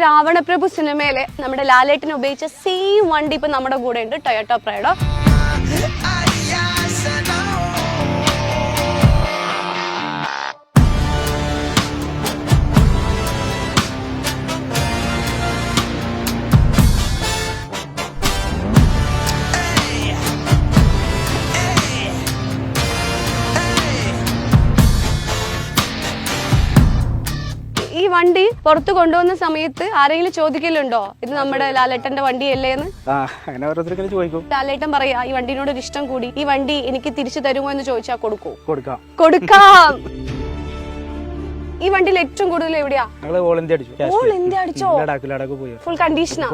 രാവണപ്രഭു സിനിമയിലെ നമ്മുടെ ലാലേട്ടൻ ഉപയോഗിച്ച സെയിം വണ്ടി ഇപ്പൊ നമ്മുടെ കൂടെ ഉണ്ട്, ടൊയോട്ടോ പ്രൈഡോ. ഈ വണ്ടി പുറത്ത് കൊണ്ടുവന്ന സമയത്ത് ആരെങ്കിലും ചോദിക്കലുണ്ടോ ഇത് നമ്മുടെ ലാലേട്ടന്റെ വണ്ടിയല്ലേ എന്ന്? അങ്ങനെ ഓരോരുത്തർക്കും ചോദിക്കും. ലാലേട്ടൻ പറയാ ഈ വണ്ടിനോട് ഒരു ഇഷ്ടം കൂടി, ഈ വണ്ടി എനിക്ക് തിരിച്ചു തരുമോ എന്ന് ചോദിച്ചാൽ കൊടുക്കാം. ഈ വണ്ടിയിൽ ഏറ്റവും കൂടുതൽ എവിടെയാ? ഓൾ ഇന്ത്യ അടിച്ചോ? ഫുൾ കണ്ടീഷനാ?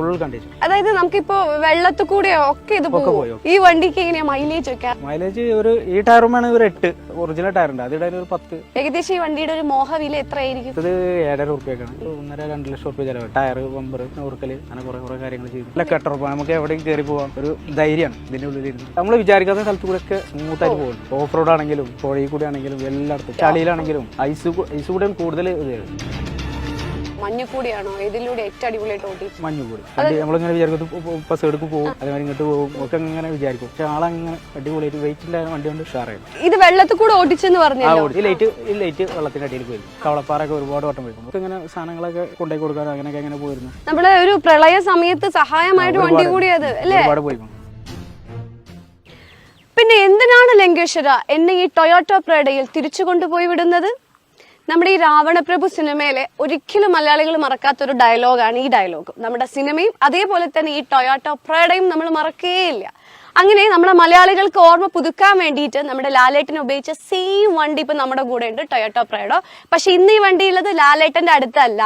അതായത് നമുക്കിപ്പോ വെള്ളത്തിൽ കൂടെയോ ഒക്കെ ഇത് പോകും. ഈ വണ്ടിക്ക് എങ്ങനെയാ മൈലേജ് ഒക്കെ? മൈലേജ് ഒരു ഈ ടയറുമാണ് ഒരു 8 ഒറിജിനൽ ടയർ ഉണ്ട്, അതിടെ ഒരു 10. ഏകദേശം ഈ വണ്ടിയുടെ ഒരു മോഹവില എത്രയായിരിക്കും? ഇത് 7.5 റുപ്യക്കാണ്. 1.5-2 ലക്ഷം റുപ്യ ചെലവ്. ടയർ, ബമ്പർ, നോർക്കല്, അങ്ങനെ കുറെ കാര്യങ്ങൾ ചെയ്തു. നല്ല കെട്ടുറപ്പ്, നമുക്ക് എവിടെയും കയറി പോകാം. ഒരു ധൈര്യമാണ് ഇതിന്റെ ഉള്ളിൽ. നമ്മൾ വിചാരിക്കാത്ത സ്ഥലത്ത് കൂടെ ഒക്കെ സ്മൂത്തായിട്ട് പോകും. ഓഫ് റോഡ് ആണെങ്കിലും പുഴയിൽ കൂടെ ആണെങ്കിലും എല്ലായിടത്തും, ചളിയിലാണെങ്കിലും ഐസ് കൂടെ കൂടുതൽ മഞ്ഞുകൂടിയാണോ ഇതിലൂടെ ഏറ്റവും അടിപൊളിയായിട്ട് ഓടി? മഞ്ഞുകൂടി നമ്മളിങ്ങനെ വിചാരിക്കും സൈഡിലേക്ക് പോകും, അതേമാതിരി ഇങ്ങോട്ട് പോകും ഒക്കെ ഇങ്ങനെ വിചാരിക്കും. പക്ഷെ ആളങ്ങനെ അടിപൊളിയായിട്ട് വെയിറ്റ് ഇല്ലാതെ വണ്ടി കൊണ്ട് ഉഷാറായിരുന്നു. ഇത് വെള്ളത്തിൽ കൂടെ ഓടിച്ചെന്ന് പറഞ്ഞു. ഈ ലൈറ്റ് വെള്ളത്തിന്റെ അടിയിൽ പോയി. കവളപ്പാറൊക്കെ ഒരുപാട് വട്ടം പോയി. നമുക്ക് ഇങ്ങനെ സാധനങ്ങളൊക്കെ കൊണ്ടുപോയി കൊടുക്കാൻ അങ്ങനെയൊക്കെ അങ്ങനെ പോയിരുന്നു. നമ്മുടെ ഒരു പ്രളയ സമയത്ത് സഹായമായിട്ട് വണ്ടി കൂടിയത് അല്ലേ? ഒരുപാട് പോയി. പിന്നെ എന്തിനാണ് ലങ്കേശ്വര എന്നെ ഈ ടൊയോട്ടോ പ്രൈഡയിൽ തിരിച്ചു കൊണ്ടുപോയി വിടുന്നത്? നമ്മുടെ ഈ രാവണപ്രഭു സിനിമയിലെ ഒരിക്കലും മലയാളികൾ മറക്കാത്തൊരു ഡയലോഗാണ് ഈ ഡയലോഗ്. നമ്മുടെ സിനിമയും അതേപോലെ തന്നെ ഈ ടൊയോട്ടോ പ്രൈഡയും നമ്മൾ മറക്കേയില്ല. അങ്ങനെ നമ്മുടെ മലയാളികൾക്ക് ഓർമ്മ പുതുക്കാൻ വേണ്ടിയിട്ട് നമ്മുടെ ലാലേട്ടൻ ഉപയോഗിച്ച സെയിം വണ്ടി ഇപ്പൊ നമ്മുടെ കൂടെ ഉണ്ട്, ടൊയോട്ടോ പ്രൈഡോ. പക്ഷെ ഇന്ന് ഈ വണ്ടി ഉള്ളത് ലാലേട്ടന്റെ അടുത്തല്ല.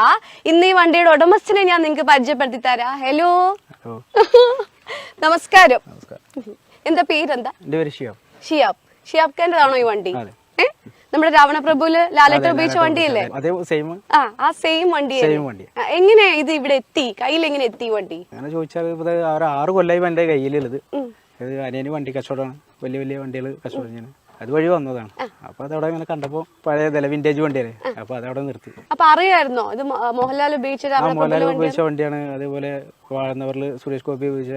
ഇന്ന് ഈ വണ്ടിയുടെ ഉടമസ്ഥനെ ഞാൻ നിങ്ങൾക്ക് പരിചയപ്പെടുത്തി തരാം. ഹലോ, നമസ്കാരം. എന്താ പേരെന്താ? ഷിയാബ് ഖാൻ്റെതാണോ ഈ വണ്ടി? നമ്മുടെ രാവണപ്രഭുല് ലാലേട്ടൻ ഉപയോഗിച്ച വണ്ടിയല്ലേ? ആ സെയിം വണ്ടി. എങ്ങനെ ഇത് ഇവിടെ എത്തി? കയ്യിൽ എങ്ങനെ എത്തി വണ്ടി? അങ്ങനെ ചോദിച്ചാൽ 6 കൊല്ലമായി എന്റെ കയ്യിലുള്ളത്. അനിയന് വണ്ടി കച്ചവടമാണ്, വലിയ വണ്ടികൾ കച്ചവടം ചെയ്യുന്നത്. അതുവഴി വന്നതാണ്. അപ്പൊ അതവിടെ ഇങ്ങനെ കണ്ടപ്പോ പഴയ വിന്റേജ് വണ്ടിയല്ലേ, അപ്പൊ അതവിടെ നിർത്തി. അപ്പൊ അറിയായിരുന്നോ ഇത് മോഹൻലാൽ ഉപയോഗിച്ച വണ്ടിയാണ്? അതേപോലെ വാഴുന്നവരിൽ സുരേഷ് ഗോപി ഉപയോഗിച്ച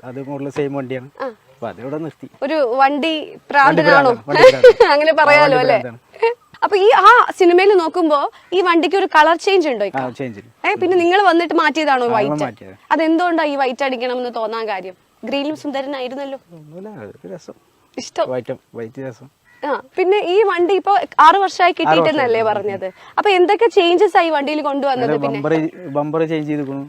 അതുപോലെ സെയിം വണ്ടിയാണ്. അപ്പൊ അതവിടെ നിർത്തി. ഒരു വണ്ടി പ്രാന്തനാണോ അങ്ങനെ പറയാലോ അല്ലെ? അപ്പൊ ഈ ആ സിനിമയിൽ നോക്കുമ്പോ ഈ വണ്ടിക്ക് ഒരു കളർ ചേഞ്ച് ഉണ്ടോ? പിന്നെ നിങ്ങൾ വന്നിട്ട് മാറ്റിയതാണോ വൈറ്റ്? അതെന്തുകൊണ്ടാ ഈ വൈറ്റ് അടിക്കണം എന്ന് തോന്നാൻ കാര്യം? ഗ്രീനിലും സുന്ദരനായിരുന്നല്ലോ, ഇഷ്ടം. പിന്നെ ഈ വണ്ടി ഇപ്പൊ 6 വർഷമായി കിട്ടിയിട്ടെന്നല്ലേ പറഞ്ഞത്? അപ്പൊ എന്തൊക്കെ ചേഞ്ചസ് ആയി വണ്ടിയിൽ കൊണ്ടുവന്നത്? ബമ്പർ ചേഞ്ച് ചെയ്തിരിക്കുന്നു,